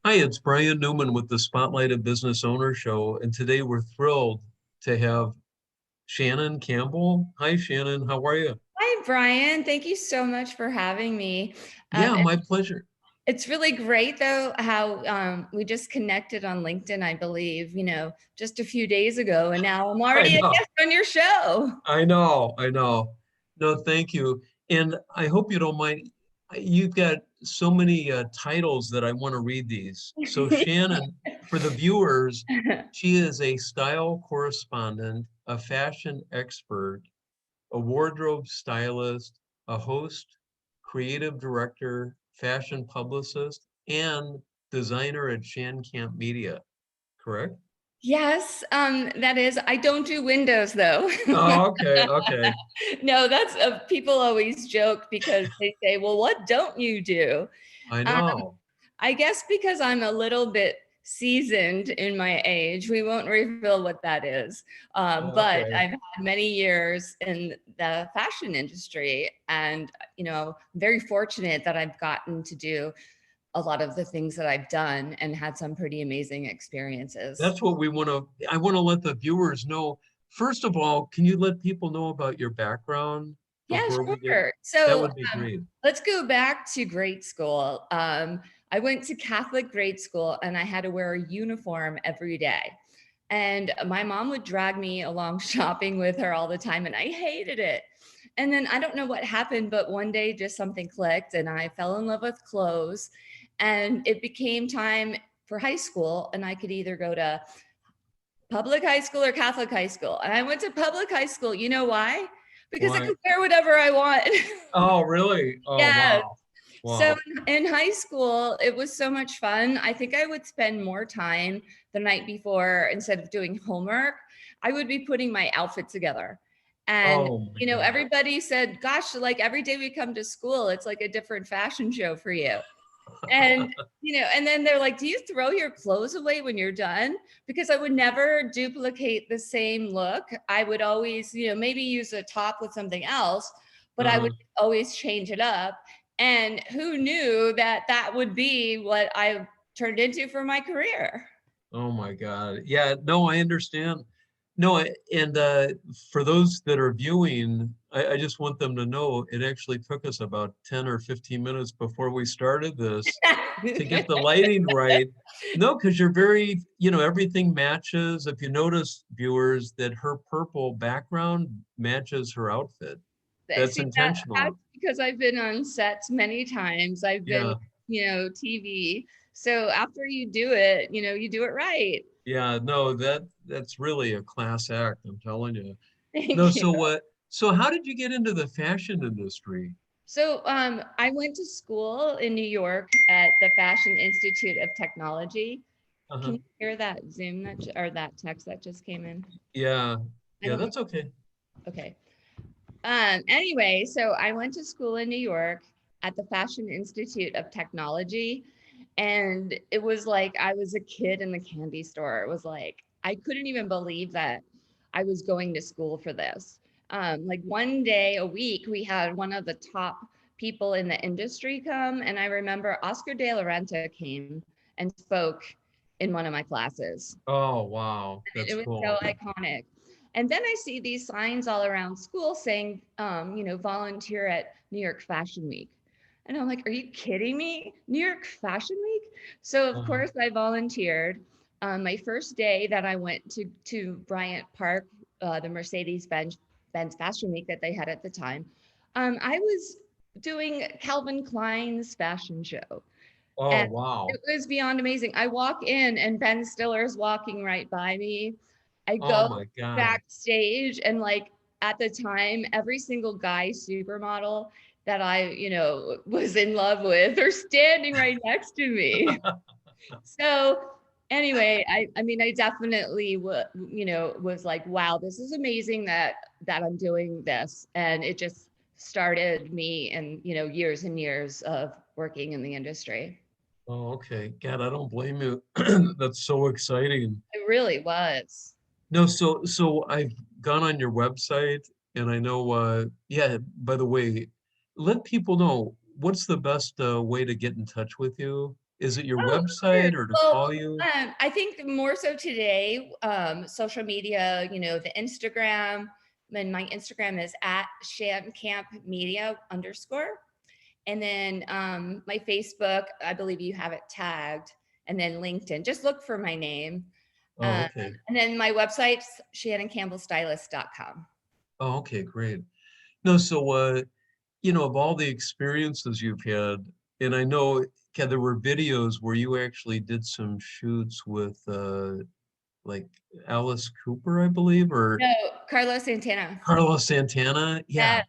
Hi, it's Brian Newman with the Spotlight of Business Owner Show, and today we're thrilled to have Shannon Campbell. Hi, Shannon. How are you? Hi, Brian. Thank you so much for having me. Yeah, my pleasure. It's really great, though, how we just connected on LinkedIn, I believe, just a few days ago, and now I'm I already a know. guest on your show. I know. I know. No, thank you. And I hope you don't mind. You've got so many titles that I want to read these. So, Shannon, for the viewers, she is a style correspondent, a fashion expert, a wardrobe stylist, a host, creative director, fashion publicist, and designer at Shan Media, correct? Yes, that is. I don't do windows, though. Oh, okay, okay. No, that's people always joke because they say, "Well, what don't you do?" I Um, know. I guess because I'm a little bit seasoned in my age, we won't reveal what that is. Oh, But okay. I've had many years in the fashion industry, and I'm very fortunate that I've gotten to do a lot of the things that I've done and had some pretty amazing experiences. That's what we want to, I want to let the viewers know. First of all, can you let people know about your background Yeah, before we get, sure. that So would be great. let's go back to grade school. I went to Catholic grade school and I had to wear a uniform every day. And my mom would drag me along shopping with her all the time, and I hated it. And then I don't know what happened, but one day just something clicked and I fell in love with clothes. And it became time for high school, and I could either go to public high school or Catholic high school. And I went to public high school. You know why? Because I Why? could wear whatever I want. Oh, really? Oh, Yes. wow. So Wow. in high school, it was so much fun. I think I would spend more time the night before instead of doing homework. I would be putting my outfit together. And, Oh my God. everybody said, gosh, like every day we come to school, it's like a different fashion show for you. And, and then they're like, do you throw your clothes away when you're done? Because I would never duplicate the same look. I would always, maybe use a top with something else, but I would Uh, always change it up. And who knew that that would be what I turned into for my career? Oh my God. Yeah, no, I understand. No, and for those that are viewing, I just want them to know it actually took us about 10 or 15 minutes before we started this to get the lighting right. No, because you're very, everything matches. If you notice, viewers, that her purple background matches her outfit. That's See, that's intentional. because I've been on sets many times. I've been, Yeah. TV. So after you do it, you do it right. Yeah, no, that's really a class act, I'm telling you. No, Thank you. so what? So how did you get into the fashion industry? So I went to school in New York at the Fashion Institute of Technology. Can Uh-huh. you hear that Zoom or that text that just came in? Yeah, I yeah, don't think. that's okay. Okay. Anyway, so I went to school in New York at the Fashion Institute of Technology. And it was like I was a kid in the candy store. It was like I couldn't even believe that I was going to school for this. Like one day a week, we had one of the top people in the industry come. And I remember Oscar de la Renta came and spoke in one of my classes. Oh, wow, It that's was so cool. iconic. And then I see these signs all around school saying, volunteer at New York Fashion Week. And I'm like, are you kidding me? New York Fashion Week? So of Uh-huh. course I volunteered. My first day that I went to Bryant Park, the Mercedes Benz Fashion Week that they had at the time, I was doing Calvin Klein's fashion show. Oh, And wow. it was beyond amazing. I walk in and Ben Stiller's walking right by me. I Oh go my God. backstage, and like at the time, every single guy supermodel that I, was in love with are standing right next to me. So anyway, I mean, I definitely was like, wow, this is amazing that I'm doing this. And it just started me and, years and years of working in the industry. Oh, okay. God, I don't blame you. That's so exciting. It really was. No, so I've gone on your website and I know yeah, by the way, let people know what's the best way to get in touch with you. Is it your Oh, sure. website or to Well, call you? I think more so today, social media, the Instagram, and my Instagram is at @ShanCampMedia_. And then my Facebook, I believe you have it tagged, and then LinkedIn. Just look for my name. Oh, okay. And then my website's ShannonCampbellStylist.com. Oh, okay, great. No, so of all the experiences you've had, and I know, Ken, there were videos where you actually did some shoots with like Alice Cooper, I believe, or No, Carlos Santana. Carlos Santana. Yeah. Yeah. And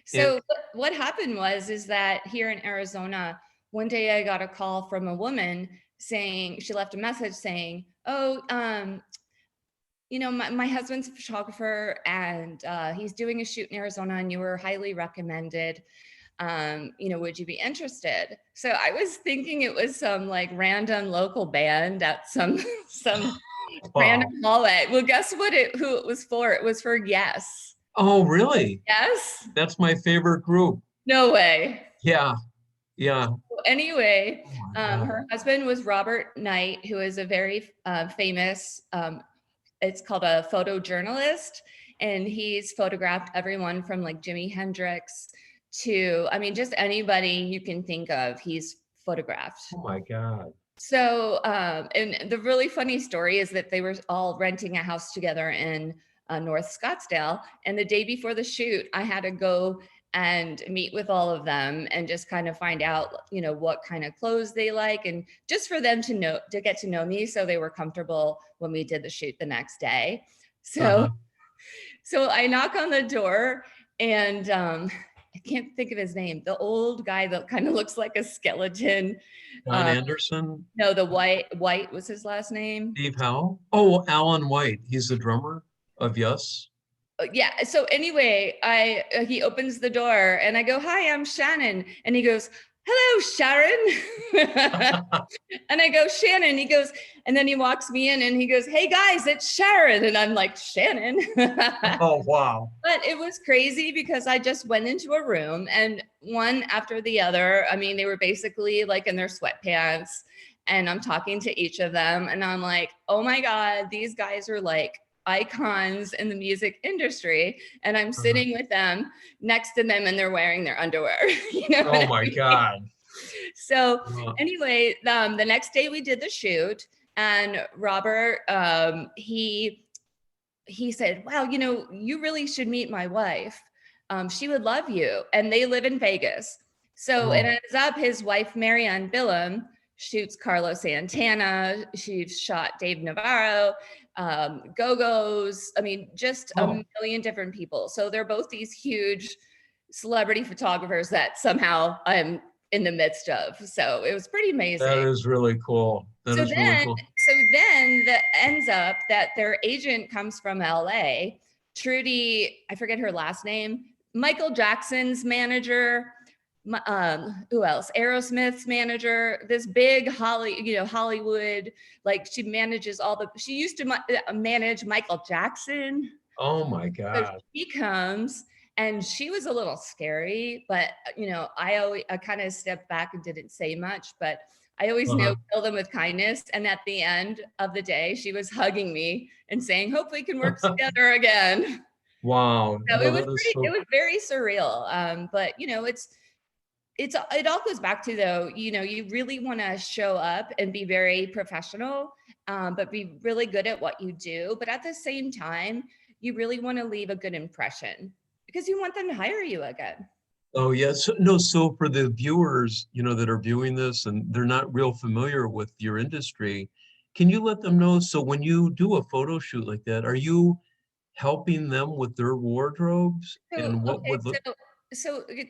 So what happened is that here in Arizona, one day I got a call from a woman saying, she left a message saying, oh, my husband's a photographer and he's doing a shoot in Arizona and you were highly recommended. Would you be interested? So I was thinking it was some like random local band at some some random wow. hallway. Well, guess who it was for? It was for Yes. Oh, really? Yes? That's my favorite group. No way. Yeah. Yeah. Anyway, Oh my God. her husband was Robert Knight, who is a very famous, it's called a photojournalist, and he's photographed everyone from like Jimi Hendrix to, I mean, just anybody you can think of, he's photographed. Oh my God. So, and the really funny story is that they were all renting a house together in North Scottsdale. And the day before the shoot, I had to go and meet with all of them and just kind of find out, what kind of clothes they like, and just for them to get to know me, so they were comfortable when we did the shoot the next day. So, Uh-huh. so I knock on the door, and I can't think of his name. The old guy that kind of looks like a skeleton. John Anderson, No, the White was his last name. Steve Howe. Oh, Alan White. He's the drummer of Yes. Yeah. So anyway, he opens the door and I go, "Hi, I'm Shannon," and he goes, "Hello, Sharon." And I go, "Shannon." He goes, and then he walks me in and he goes, "Hey guys, it's Sharon," and I'm like, "Shannon." Oh, wow. But it was crazy because I just went into a room and one after the other, I mean, they were basically like in their sweatpants, and I'm talking to each of them and I'm like, oh my God, these guys are like icons in the music industry. And I'm sitting with them next to them and they're wearing their underwear. What Oh I my mean? God. So Wow. anyway, the next day we did the shoot, and Robert, he said, wow, you really should meet my wife. She would love you. And they live in Vegas. So it Oh, ends up his wife, Marianne Billum, shoots Carlos Santana. She's shot Dave Navarro, Go-Go's. I mean, just a oh, million different people. So they're both these huge celebrity photographers that somehow I'm in the midst of. So it was pretty that amazing. is really cool. That So is really then, cool. so then that ends up that their agent comes from LA. Trudy, I forget her last name, Michael Jackson's manager, who else? Aerosmith's manager, this big Hollywood, like she manages she used to manage Michael Jackson. Oh my So God. she comes and she was a little scary, but I kind of stepped back and didn't say much, but I always know Uh-huh. fill them with kindness. And at the end of the day, she was hugging me and saying, "Hope we can work together again." Wow. So No, that is it so. was very surreal. But it all goes back to, though, you really want to show up and be very professional, but be really good at what you do. But at the same time, you really want to leave a good impression because you want them to hire you again. Oh, yes. No, so for the viewers, that are viewing this and they're not real familiar with your industry, can you let them know? So when you do a photo shoot like that, are you helping them with their wardrobes So, and what okay, would look?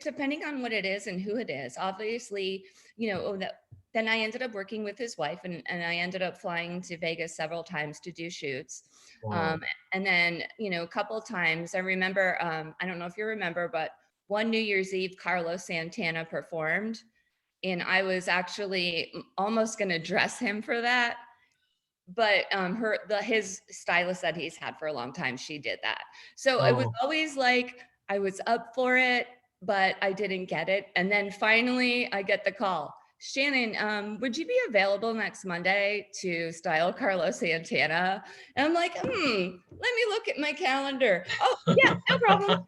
depending on what it is and who it is, obviously, then I ended up working with his wife, and I ended up flying to Vegas several times to do shoots. Wow. Um, and then, a couple of times I remember, I don't know if you remember, but one New Year's Eve, Carlos Santana performed, and I was actually almost going to dress him for that. But his stylist that he's had for a long time, she did that. So it was Oh, always like I was up for it, but I didn't get it. And then finally I get the call. Shannon, would you be available next Monday to style Carlos Santana? And I'm like, let me look at my calendar. Oh, yeah, no problem.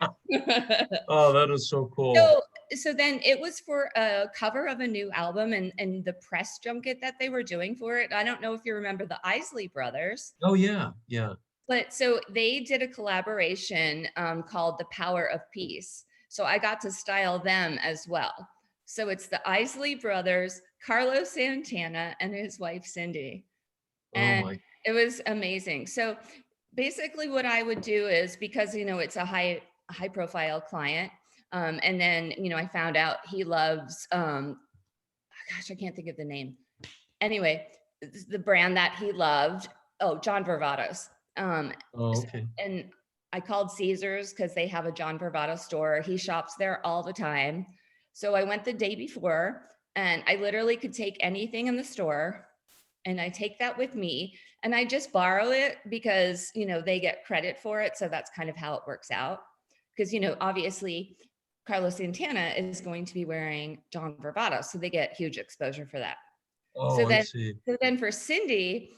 Oh, that is so cool. So then it was for a cover of a new album and the press junket that they were doing for it. I don't know if you remember the Isley Brothers. Oh, yeah, yeah. But so they did a collaboration called The Power of Peace. So I got to style them as well. So it's the Isley Brothers, Carlos Santana, and his wife, Cindy. Oh, And my. it was amazing. So basically what I would do is, because, it's a high profile client. And then, I found out he loves, gosh, I can't think of the name. Anyway, the brand that he loved, John Varvatos. Oh, okay. And I called Caesars because they have a John Varvatos store. He shops there all the time. So I went the day before and I literally could take anything in the store and I take that with me and I just borrow it because, they get credit for it. So that's kind of how it works out. Because, obviously Carlos Santana is going to be wearing John Varvatos. So they get huge exposure for that. Oh, I see. So then for Cindy,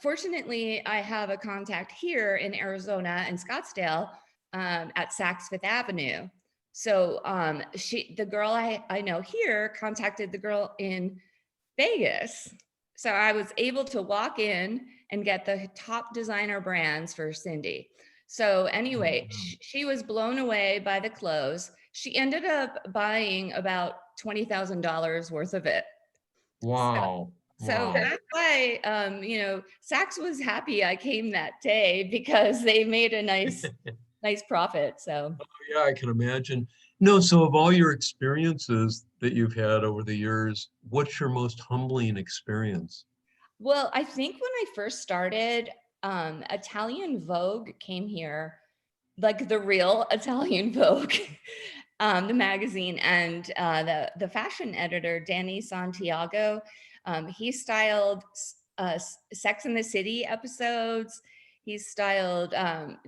fortunately, I have a contact here in Arizona in Scottsdale at Saks Fifth Avenue. So the girl I know here contacted the girl in Vegas. So I was able to walk in and get the top designer brands for Cindy. So anyway, she was blown away by the clothes. She ended up buying about $20,000 worth of it. Wow. So Wow. that's why, Saks was happy I came that day because they made a nice profit. So, Yeah, I can imagine. No, so of all your experiences that you've had over the years, what's your most humbling experience? well, I think when I first started, Italian Vogue came here, like the real Italian Vogue, the magazine, and the fashion editor, Danny Santiago, he styled Sex and the City episodes. He's styled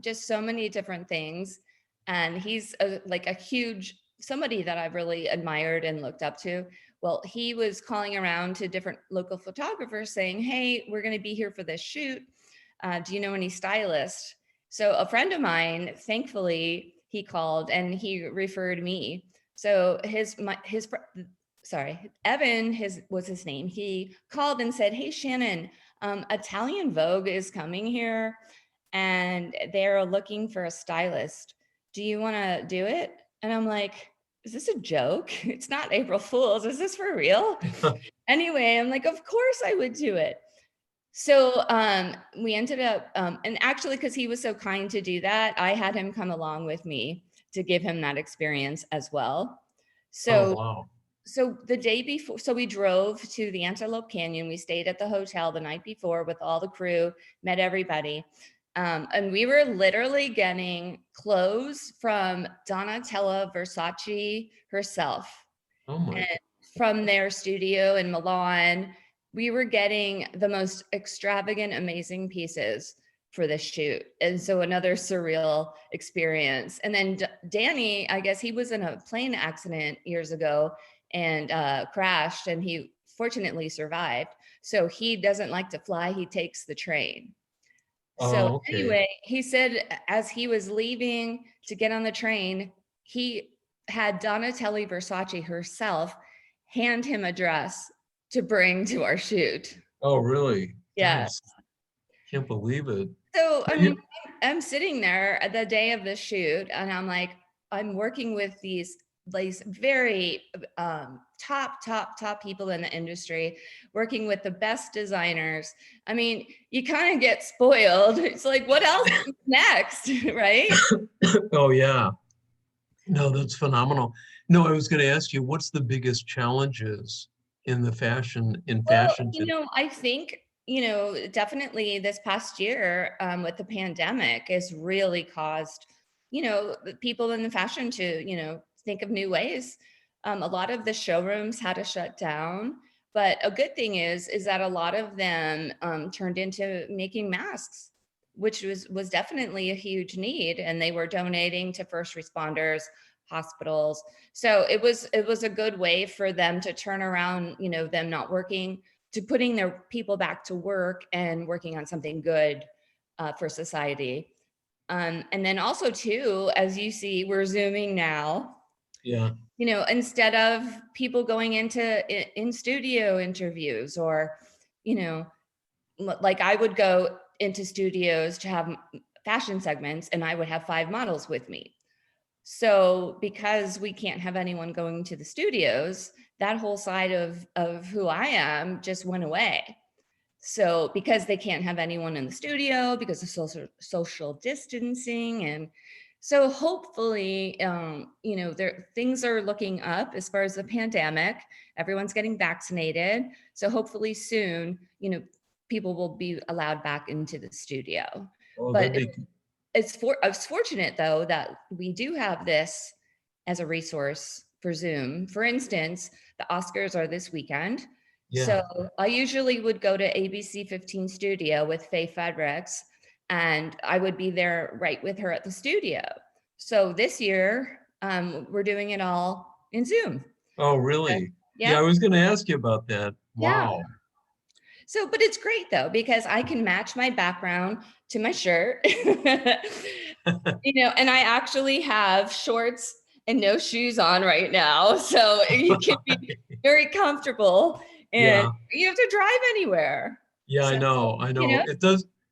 just so many different things. And he's like a huge, somebody that I've really admired and looked up to. Well, he was calling around to different local photographers saying, hey, we're going to be here for this shoot. Do you know any stylists? So a friend of mine, thankfully, he called and he referred me. So Evan was his name. He called and said, hey, Shannon, Italian Vogue is coming here and they're looking for a stylist. Do you want to do it? And I'm like, is this a joke? It's not April Fool's. Is this for real? Anyway, I'm like, of course I would do it. So we ended up, and actually, because he was so kind to do that, I had him come along with me to give him that experience as well. Oh, So, wow. so the day before, so we drove to the Antelope Canyon. We stayed at the hotel the night before with all the crew, met everybody. And we were literally getting clothes from Donatella Versace herself. Oh my. And from their studio in Milan. We were getting the most extravagant, amazing pieces for this shoot. And so another surreal experience. And then Danny, I guess he was in a plane accident years ago and crashed, and he fortunately survived. So he doesn't like to fly, he takes the train. So Oh, okay. anyway, he said as he was leaving to get on the train, he had Donatella Versace herself hand him a dress to bring to our shoot. Oh, really? Yeah. Gosh, can't believe it. So, Now I mean, you- I'm sitting there at the day of the shoot and I'm like, I'm working with these very top people in the industry, working with the best designers. I mean, you kind of get spoiled. It's like, what else is next, right? Oh, yeah. No, that's phenomenal. No, I was going to ask you, what's the biggest challenges in Well, fashion today? I think, definitely this past year with the pandemic has really caused, the people in the fashion to, think of new ways. A lot of the showrooms had to shut down, but a good thing is that a lot of them turned into making masks, which was definitely a huge need. And they were donating to first responders, hospitals. So it was a good way for them to turn around, them not working, to putting their people back to work and working on something good for society. And then also too, as you see, we're Zooming now. Yeah. Instead of people going into in studio interviews, or, like I would go into studios to have fashion segments and I would have 5 models with me. So because we can't have anyone going to the studios, that whole side of who I am just went away. So because they can't have anyone in the studio because of social distancing. And so hopefully, things are looking up as far as the pandemic. Everyone's getting vaccinated. So hopefully soon, people will be allowed back into the studio. Oh, But that'd be, it's fortunate though that we do have this as a resource for Zoom. For instance, the Oscars are this weekend. yeah. So I usually would go to ABC 15 studio with Faye Fredericks, and I would be there right with her at the studio. So this year, we're doing it all in Zoom. Oh, really? Yeah, Yeah, I was going to ask you about that. yeah. Wow. So, but it's great though, because I can match my background to my shirt. And I actually have shorts and no shoes on right now. So you can be very comfortable, and Yeah. you have to drive anywhere. Yeah, I So, know. I you know. know,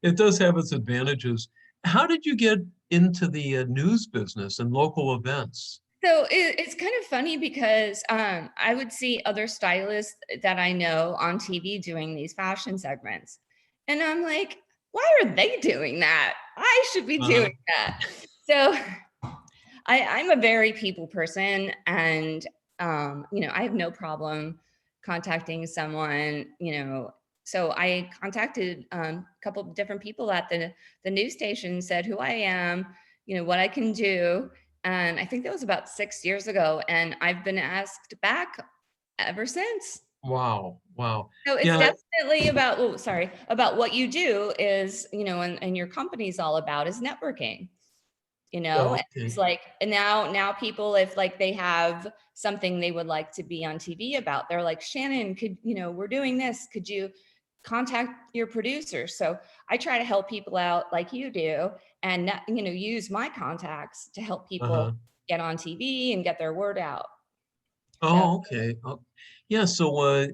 It does have its advantages. How did you get into the news business and local events? so it's kind of funny because I would see other stylists that I know on TV doing these fashion segments. And I'm like, why are they doing that? I should be Uh-huh. doing that. So I'm a very people person, and I have no problem contacting someone. So I contacted a couple of different people at the news station, said who I am, what I can do, and I think that was about 6 years ago, and I've been asked back ever since. Wow. Wow. So it's Yeah. definitely about, about what you do is, and your company's all about is networking. And Okay. it's like, and now people, if like they have something they would like to be on TV about, they're like, Shannon, we're doing this, could you contact your producer? So I try to help people out like you do, and use my contacts to help Uh-huh. people get on TV and get their word out. So Oh, okay. Oh, yeah. So,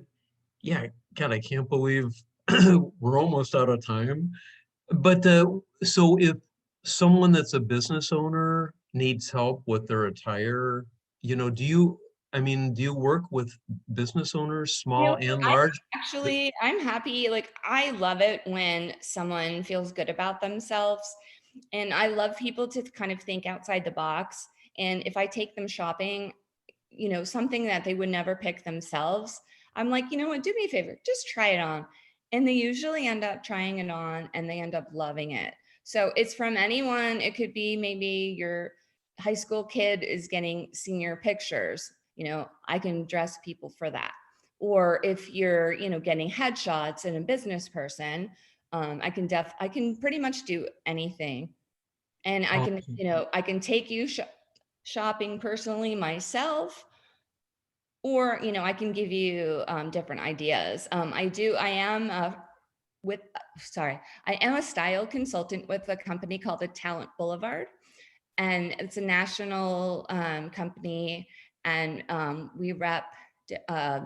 yeah, God, I can't believe we're almost out of time. But so if someone that's a business owner needs help with their attire, do you work with business owners, small and I large? actually, I'm happy. Like, I love it when someone feels good about themselves. And I love people to kind of think outside the box. And if I take them shopping, something that they would never pick themselves, I'm like, you know what, do me a favor, just try it on. And they usually end up trying it on and they end up loving it. So it's from anyone. It could be maybe your high school kid is getting senior pictures. I can dress people for that. Or if you're, getting headshots and a business person, I can pretty much do anything. And Okay. I can take you shopping personally myself, or I can give you different ideas. I am with sorry I am a style consultant with a company called the Talent Boulevard, and it's a national company, and we rep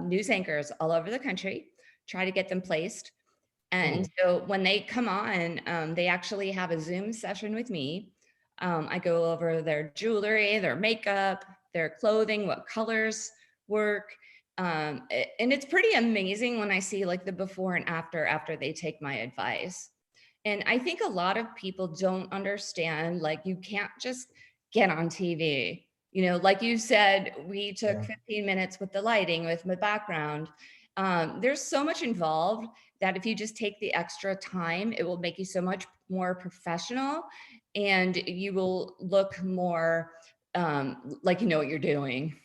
news anchors all over the country, try to get them placed. And Oh, so when they come on, they actually have a Zoom session with me. I go over their jewelry, their makeup, their clothing, what colors work. And it's pretty amazing when I see like the before and after they take my advice. And I think a lot of people don't understand, like, you can't just get on TV. Like you said, we took yeah. 15 minutes with the lighting, with my background. There's so much involved that if you just take the extra time, it will make you so much more professional, and you will look more like you know what you're doing.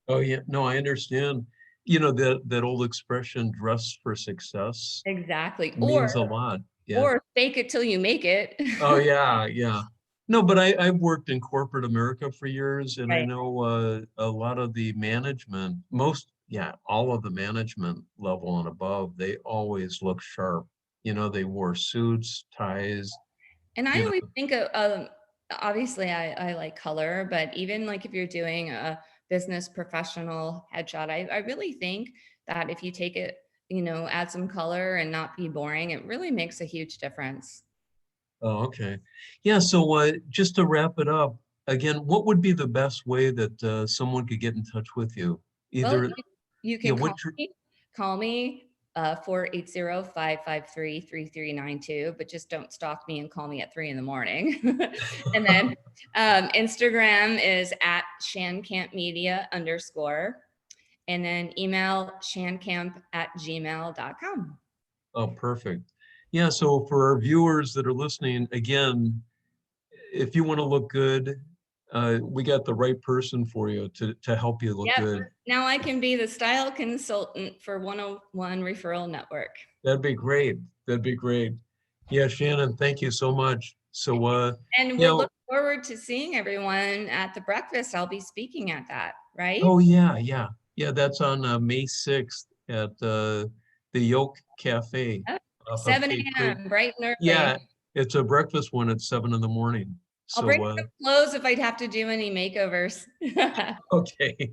Oh, yeah. No, I understand. That old expression, dress for success, Exactly. means a lot. Yeah. Or fake it till you make it. Oh, yeah. Yeah. No, but I've worked in corporate America for years, and I Right. know a lot of the management, all of the management level and above, they always look sharp. You know, they wore suits, ties, And I you always know. think of, obviously I like color, but even like if you're doing a business professional headshot, I really think that if you take it, add some color and not be boring, it really makes a huge difference. Oh, okay. Yeah, so just to wrap it up, again, what would be the best way that someone could get in touch with you? Well, Either, you yeah, can what's your, call me 480-553-3392, but just don't stalk me and call me at 3 in the morning. And then Instagram is at shancampmedia_. And then email shancamp@gmail.com. oh, perfect. Yeah, so for our viewers that are listening, again, if you want to look good, we got the right person for you to help you look Yep. good. Now I can be the style consultant for 101 Referral Network. That'd be great. That'd be great. Yeah, Shannon, thank you so much. So, And yeah, we'll look forward to seeing everyone at the breakfast. I'll be speaking at that, right? oh yeah, yeah, yeah. That's on May 6th at the Yolk Cafe Oh, off of 7 Cape Creek. a.m., bright and Yeah, early. it's a breakfast one at 7 in the morning. I'll bring So, some clothes if I'd have to do any makeovers. okay.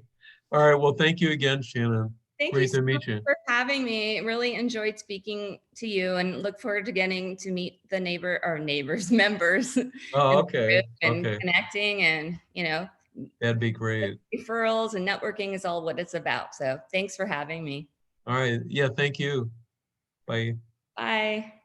All right. Well, thank you again, Shannon. Thank you Great so to much meet you. for having me. Really enjoyed speaking to you and look forward to getting to meet the neighbors, members in Oh, the okay. group and Okay. connecting and, That'd be great. referrals and networking is all what it's about. So thanks for having me. All right. Yeah, thank you. Bye. Bye.